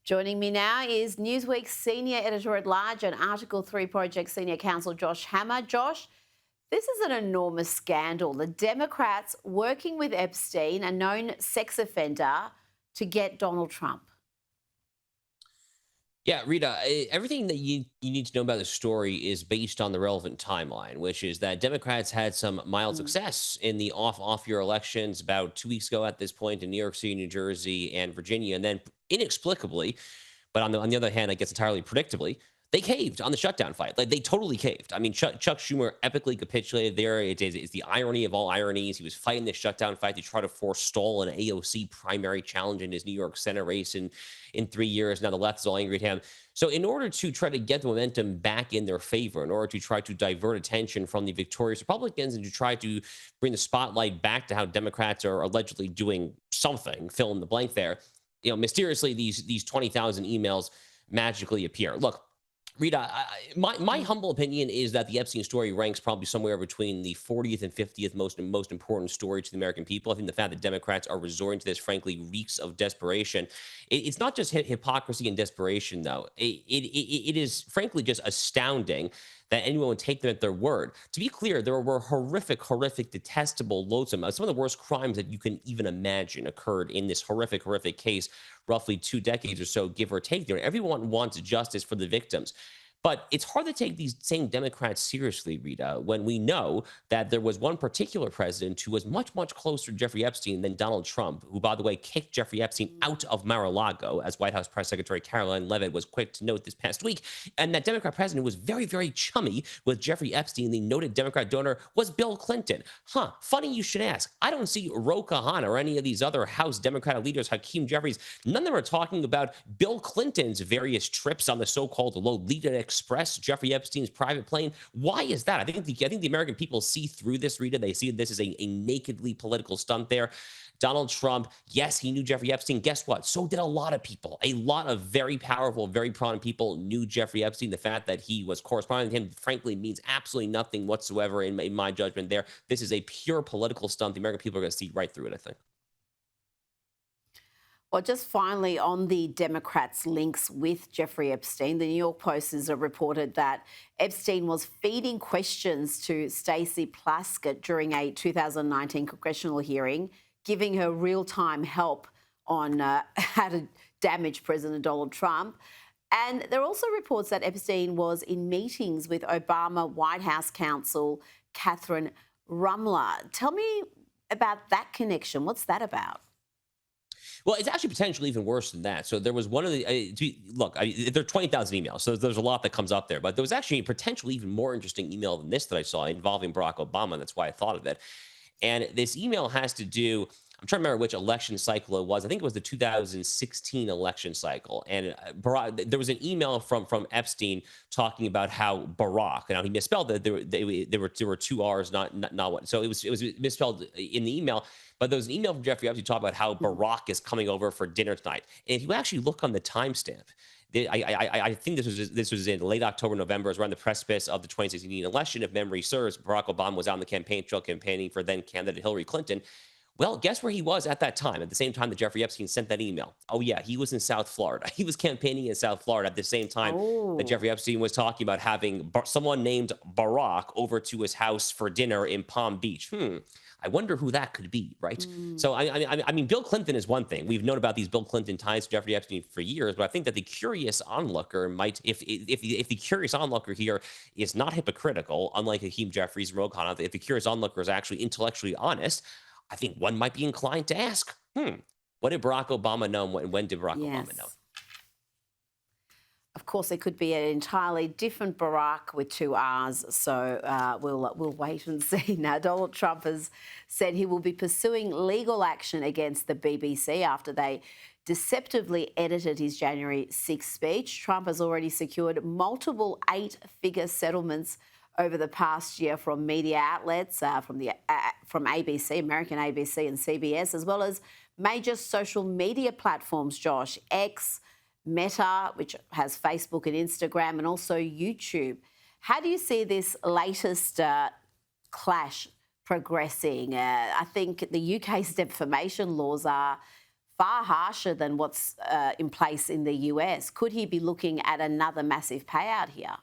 Joining me now is Newsweek's senior editor-at-large and Article 3 Project senior counsel Josh Hammer. Josh, this is an enormous scandal. The Democrats working with Epstein, a known sex offender, to get Donald Trump. Yeah, Rita, everything that you need to know about the story is based on the relevant timeline, which is that Democrats had some mild Mm. success in the off-year elections about 2 weeks ago at this point in New York City, New Jersey, and Virginia. And then inexplicably, but on the other hand, I guess entirely predictably, they caved on the shutdown fight. Like they totally caved. I mean, Chuck Schumer epically capitulated there. It's the irony of all ironies. He was fighting the shutdown fight to try to forestall an AOC primary challenge in his New York Senate race in 3 years. Now the left is all angry at him. So in order to try to get the momentum back in their favor, in order to try to divert attention from the victorious Republicans and to try to bring the spotlight back to how Democrats are allegedly doing something, fill in the blank there, mysteriously these 20,000 emails magically appear. Look, Rita, my humble opinion is that the Epstein story ranks probably somewhere between the 40th and 50th most important story to the American people. I think the fact that Democrats are resorting to this, frankly, reeks of desperation. It's not just hypocrisy and desperation, though. It is, frankly, just astounding that anyone would take them at their word. To be clear, there were horrific, detestable, loathsome, some of the worst crimes that you can even imagine occurred in this horrific case, roughly 2 decades or so, give or take. There, everyone wants justice for the victims. But it's hard to take these same Democrats seriously, Rita, when we know that there was one particular president who was much closer to Jeffrey Epstein than Donald Trump, who, by the way, kicked Jeffrey Epstein out of Mar-a-Lago, as White House Press Secretary Caroline Leavitt was quick to note this past week. And that Democrat president was very chummy with Jeffrey Epstein. The noted Democrat donor was Bill Clinton. Funny you should ask. I don't see Ro Khanna or any of these other House Democratic leaders, Hakeem Jeffries. None of them are talking about Bill Clinton's various trips on the so-called Lolita Express, Jeffrey Epstein's private plane. Why is that? I think the American people see through this, Rita. They see this as a nakedly political stunt there. Donald Trump, yes, he knew Jeffrey Epstein. Guess what? So did a lot of people. A lot of very powerful, very prominent people knew Jeffrey Epstein. The fact that he was corresponding with him, frankly, means absolutely nothing whatsoever in my judgment there. This is a pure political stunt. The American people are going to see right through it, I think. Well, just finally on the Democrats' links with Jeffrey Epstein, the New York Post has reported that Epstein was feeding questions to Stacey Plaskett during a 2019 congressional hearing, giving her real-time help on how to damage President Donald Trump. And there are also reports that Epstein was in meetings with Obama White House counsel Catherine Rumler. Tell me about that connection. What's that about? Well, it's actually potentially even worse than that. So there was one of the there are 20,000 emails, so there's a lot that comes up there. But there was actually a potentially even more interesting email than this that I saw involving Barack Obama. That's why I thought of it. And this email has to do. I'm trying to remember which election cycle it was. I think it was the 2016 election cycle. And there was an email from Epstein talking about how Barack. Now he misspelled that there were two R's, not one. So it was misspelled in the email. But there was an email from Jeffrey Epstein talking about how Barack is coming over for dinner tonight. And if you actually look on the timestamp, I think this was in late October, November. It was around the precipice of the 2016 election. If memory serves, Barack Obama was on the campaign trail campaigning for then candidate Hillary Clinton. Well, guess where he was at that time, at the same time that Jeffrey Epstein sent that email? Oh, yeah, he was in South Florida. He was campaigning in South Florida at the same time that Jeffrey Epstein was talking about having someone named Barack over to his house for dinner in Palm Beach. I wonder who that could be, right? So, I mean, Bill Clinton is one thing. We've known about these Bill Clinton ties to Jeffrey Epstein for years, but I think that the curious onlooker might, if the curious onlooker here is not hypocritical, unlike Hakeem Jeffries and Ro Khanna, if the curious onlooker is actually intellectually honest, I think one might be inclined to ask, what did Barack Obama know and when did Barack Obama know? Of course, it could be an entirely different Barack with two R's, so we'll wait and see. Now, Donald Trump has said he will be pursuing legal action against the BBC after they deceptively edited his January 6th speech. Trump has already secured multiple 8-figure settlements over the past year from media outlets, from ABC, American ABC and CBS, as well as major social media platforms, Josh, X, Meta, which has Facebook and Instagram, and also YouTube. How do you see this latest clash progressing? I think the UK's defamation laws are far harsher than what's in place in the US. Could he be looking at another massive payout here?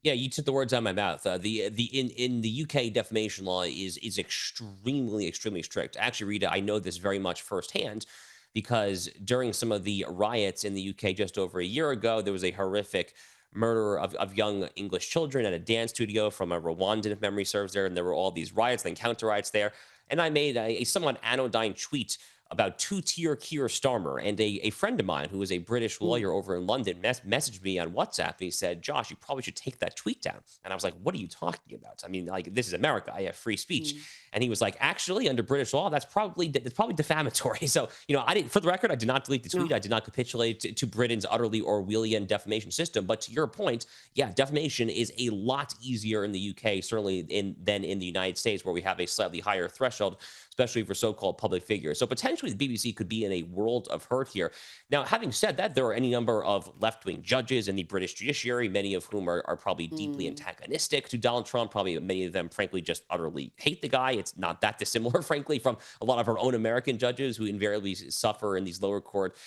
Yeah, you took the words out of my mouth. In the UK, defamation law is extremely strict. Actually, Rita, I know this very much firsthand because during some of the riots in the UK just over a year ago, there was a horrific murder of young English children at a dance studio from a Rwandan, if memory serves there, and there were all these riots, then counter riots there. And I made a somewhat anodyne tweet about two-tier Keir Starmer, and a friend of mine who is a British Mm. lawyer over in London messaged me on WhatsApp, and he said, Josh, you probably should take that tweet down. And I was like, what are you talking about? I mean, like, this is America. I have free speech. Mm. And he was like, actually, under British law, that's probably defamatory. So, I didn't, for the record, I did not delete the tweet. Oh. I did not capitulate to Britain's utterly Orwellian defamation system. But to your point, yeah, defamation is a lot easier in the UK, certainly than in the United States, where we have a slightly higher threshold, especially for so-called public figures. So potentially the BBC could be in a world of hurt here. Now, having said that, there are any number of left-wing judges in the British judiciary, many of whom are probably deeply Mm. antagonistic to Donald Trump. Probably many of them, frankly, just utterly hate the guy. It's not that dissimilar, frankly, from a lot of our own American judges who invariably suffer in these lower court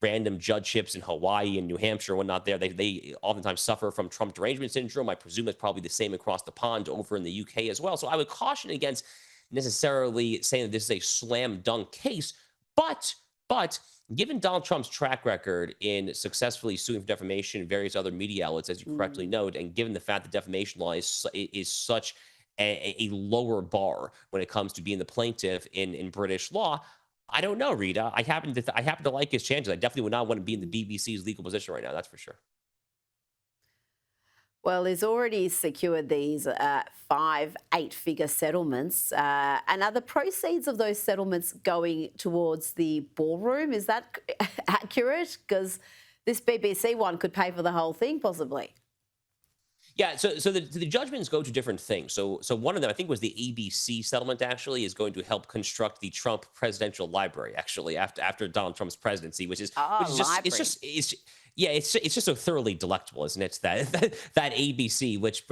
random judgeships in Hawaii and New Hampshire and whatnot there. They oftentimes suffer from Trump derangement syndrome. I presume it's probably the same across the pond over in the UK as well. So I would caution against necessarily saying that this is a slam dunk case, but given Donald Trump's track record in successfully suing for defamation and various other media outlets, as you correctly Mm. note, and given the fact that defamation law is such a lower bar when it comes to being the plaintiff in British law, I don't know, Rita. I happen to like his chances. I definitely would not want to be in the Mm. BBC's legal position right now. That's for sure. Well, he's already secured these five, eight-figure settlements. And are the proceeds of those settlements going towards the ballroom? Is that accurate? Because this BBC one could pay for the whole thing, possibly. Yeah, so the judgments go to different things. So one of them, I think, was the ABC settlement. Actually, is going to help construct the Trump Presidential Library. Actually, after Donald Trump's presidency, Oh, which is just library. it's yeah, it's just so thoroughly delectable, isn't it? That ABC, which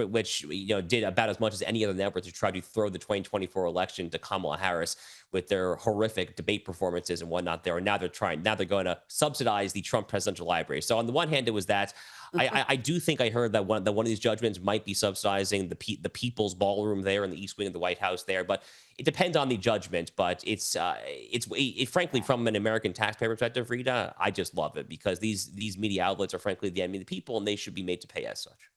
did about as much as any other network to try to throw the 2024 election to Kamala Harris with their horrific debate performances and whatnot. There, and now they're going to subsidize the Trump Presidential Library. So on the one hand, it was that. I do think I heard that one of these judgments might be subsidizing the People's Ballroom there in the East Wing of the White House there, but it depends on the judgment. But frankly, from an American taxpayer perspective, Rita, I just love it because these media outlets are frankly the enemy of the people, and they should be made to pay as such.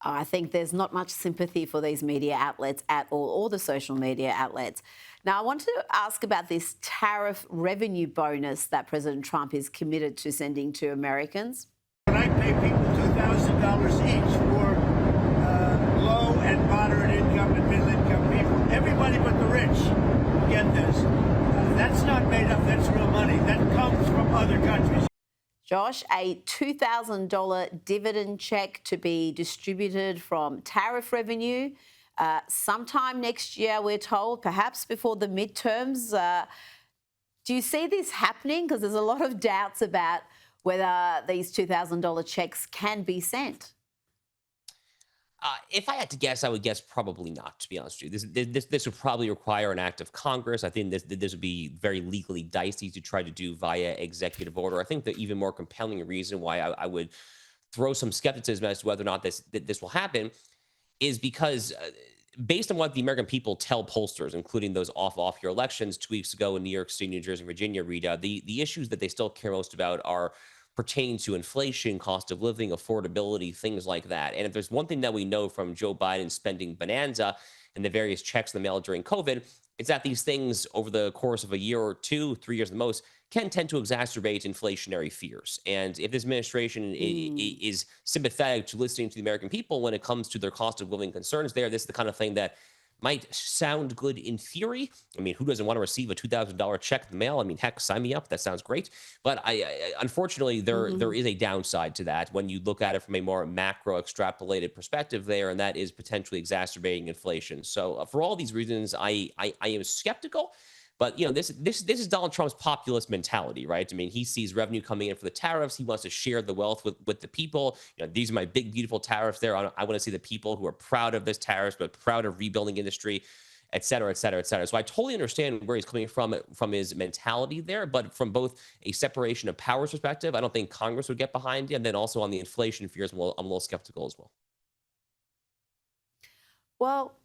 I think there's not much sympathy for these media outlets at all, or the social media outlets. Now, I want to ask about this tariff revenue bonus that President Trump is committed to sending to Americans. When I pay people $2,000 each for low and moderate income and middle income people, everybody but the rich get this. That's not made up, that's real money. That comes from other countries. Josh, a $2,000 dividend check to be distributed from tariff revenue sometime next year, we're told, perhaps before the midterms. Do you see this happening? Because there's a lot of doubts about whether these $2,000 checks can be sent. If I had to guess, I would guess probably not, to be honest with you. This would probably require an act of Congress. I think this would be very legally dicey to try to do via executive order. I think the even more compelling reason why I would throw some skepticism as to whether or not this will happen is because based on what the American people tell pollsters, including those off-year elections 2 weeks ago in New York City, New Jersey, and Virginia, Rita, the issues that they still care most about are pertain to inflation, cost of living, affordability, things like that. And if there's one thing that we know from Joe Biden's spending bonanza and the various checks in the mail during COVID, it's that these things over the course of a year or 2, 3 years at the most can tend to exacerbate inflationary fears. And if this administration is sympathetic to listening to the American people when it comes to their cost of living concerns this is the kind of thing that might sound good in theory. I mean, who doesn't want to receive a $2,000 check in the mail? I mean, heck, sign me up. That sounds great. But unfortunately, there is a downside to that when you look at it from a more macro extrapolated perspective there, and that is potentially exacerbating inflation. So for all these reasons, I am skeptical. But this is Donald Trump's populist mentality, right? I mean, he sees revenue coming in for the tariffs. He wants to share the wealth with the people. These are my big, beautiful tariffs there. I want to see the people who are proud of this tariffs, but proud of rebuilding industry. et cetera, et cetera, et cetera. So I totally understand where he's coming from his mentality there, but from both a separation of powers perspective, I don't think Congress would get behind him. And then also on the inflation fears, I'm a little skeptical as well. Well,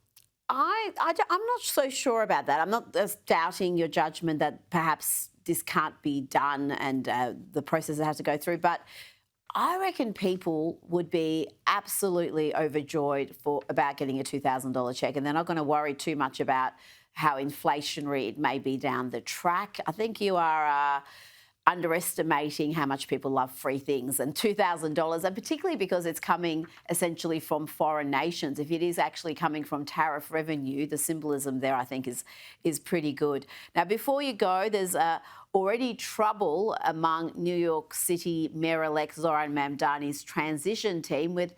I'm not so sure about that. I'm not just doubting your judgment that perhaps this can't be done and the process it has to go through, but I reckon people would be absolutely overjoyed about getting a $2,000 check, and they're not going to worry too much about how inflationary it may be down the track. I think you are underestimating how much people love free things, and $2,000, and particularly because it's coming essentially from foreign nations. If it is actually coming from tariff revenue, the symbolism there, I think, is pretty good. Now, before you go, there's already trouble among New York City Mayor-elect Zoran Mamdani's transition team, with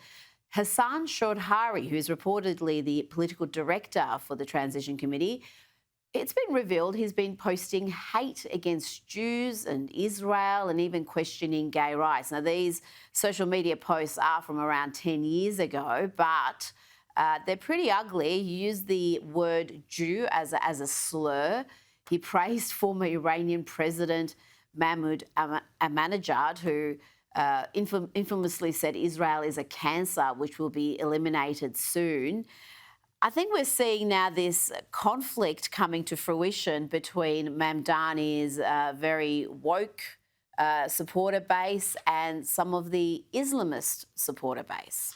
Hassan Chaudhary, who's reportedly the political director for the transition committee. It's been revealed he's been posting hate against Jews and Israel and even questioning gay rights. Now, these social media posts are from around 10 years ago, but they're pretty ugly. He used the word Jew as a slur. He praised former Iranian President Mahmoud Ahmadinejad, who infamously said Israel is a cancer which will be eliminated soon. I think we're seeing now this conflict coming to fruition between Mamdani's very woke supporter base and some of the Islamist supporter base.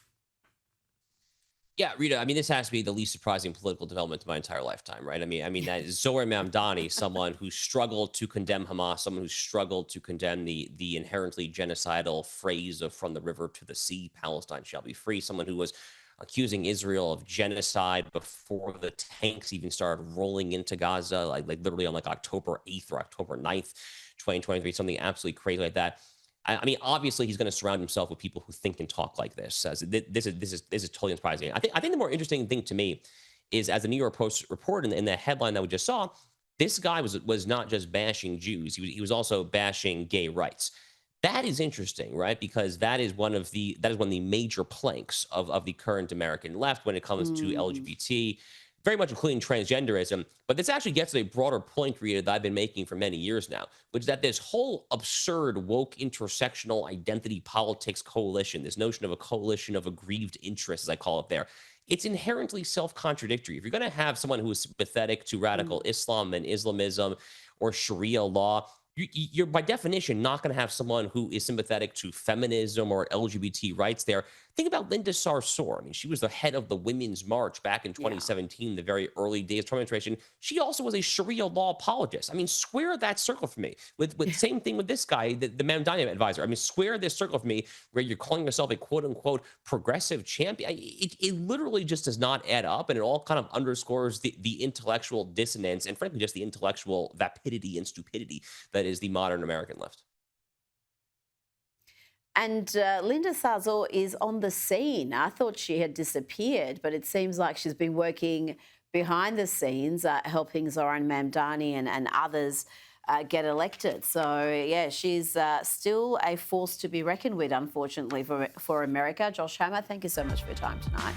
Yeah, Rita, I mean, this has to be the least surprising political development of my entire lifetime, right? I mean, that is Zohar Mamdani, someone who struggled to condemn Hamas, someone who struggled to condemn the inherently genocidal phrase of "from the river to the sea, Palestine shall be free," someone who was accusing Israel of genocide before the tanks even started rolling into Gaza, like literally on like October 8th or October 9th, 2023, something absolutely crazy like that. I mean, obviously, he's going to surround himself with people who think and talk like this. This is totally surprising. I think the more interesting thing to me is, as the New York Post reported in the headline that we just saw, this guy was not just bashing Jews; he was also bashing gay rights. That is interesting, right? Because that is one of the major planks of the current American left when it comes to LGBT, very much including transgenderism. But this actually gets to a broader point, Rita, that I've been making for many years now, which is that this whole absurd woke intersectional identity politics coalition, this notion of a coalition of aggrieved interests, as I call it there, it's inherently self-contradictory. If you're going to have someone who is sympathetic to radical Islam and Islamism or Sharia law, you're by definition not going to have someone who is sympathetic to feminism or LGBT rights there. Think about Linda Sarsour. I mean, she was the head of the Women's March back in 2017, the very early days of Trump administration. She also was a Sharia law apologist. I mean, square that circle for me. With same thing with this guy, the Mamdani advisor. I mean, square this circle for me where you're calling yourself a quote unquote progressive champion. It literally just does not add up, and it all kind of underscores the intellectual dissonance and frankly just the intellectual vapidity and stupidity that is the modern American left. And Linda Sarsour is on the scene. I thought she had disappeared, but it seems like she's been working behind the scenes, helping Zoran Mamdani and others get elected. So, yeah, she's still a force to be reckoned with, unfortunately, for America. Josh Hammer, thank you so much for your time tonight.